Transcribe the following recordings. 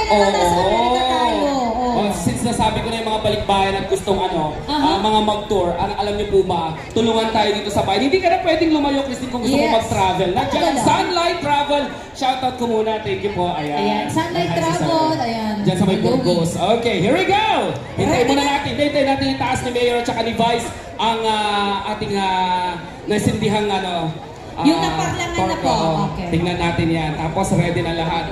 naman nasa Amerika tayo. Oh, since nasabi ko na yung mga balikbayan at gustong mga mag-tour, alam niyo po ba, tulungan tayo dito sa bayan. Hindi ka na pwedeng lumayo, Christine, kung gusto mo mag-travel. Nandiyan ang Sunlight Travel. Shoutout ko muna. Thank you po. Ayan. Sunlight Travel. Ayan. Diyan sa may Burgos. Okay, here we go! Hintayin muna natin. Hintayin natin yung taas ni Mayor at saka ni Vice ang ating nasindihang yung naparlangan na po. Okay. Tingnan natin yan. Tapos ready na lahat.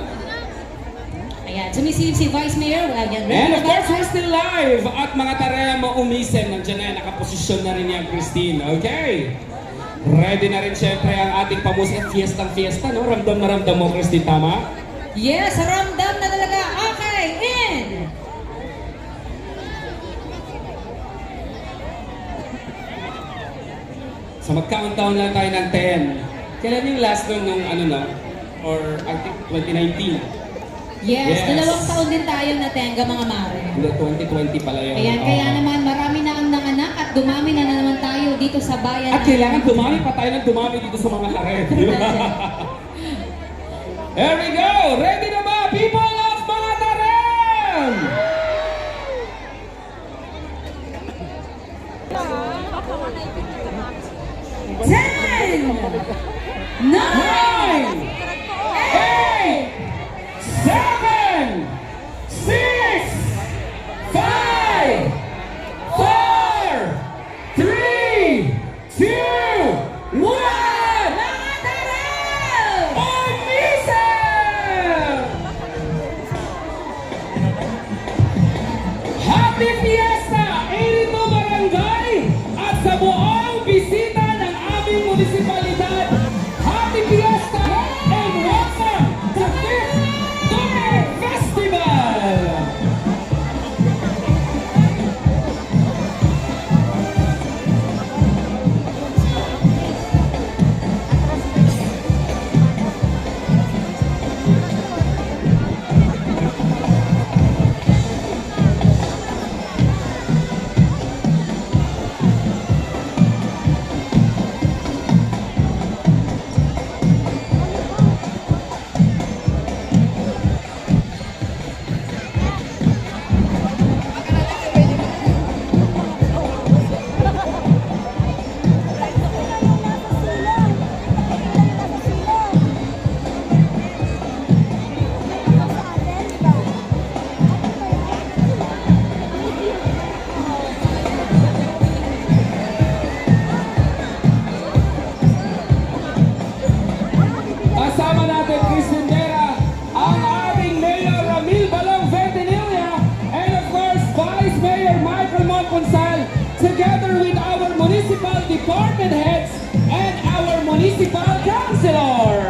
Ayan, sumisilip si Vice Mayor. Again, and of course, we're still live at Mangatarem, Umisen. Nandiyan na yan, nakaposisyon na rin yan, Christine. Okay. Ready na rin syempre ang ating pamusik. Fiesta, no? Ramdam na ramdam mo, Christine, tama? Yes, ramdam na talaga. Okay, in! So mag-countdown lang tayo ng 10. Kailan yung last nung or I think 2019? Yes, 2 taon din tayo natenga mga mare. 2020 pala yun. Ayan, kaya naman marami na ang nanganak at dumami na naman tayo dito sa bayan. At kailangan dumami pa tayo ng dumami dito sa mga harem. Here we go! Ready na ba? People of Mangatarem! Ten! 9! 8! 7! 6! 5! 4! 3! 2! 1! Mangatarem! Umisen! Happy Fiesta! 82 barangay at sa buong bisita ng aming munisipalidad. Happy Fiesta and welcome to Tupig Festival! Kasama natin, Christine Vera, ang ating Mayor Ramil Balong Verdenilla, and of course, Vice Mayor Michael Monconsal, together with our municipal department heads and our municipal councilor.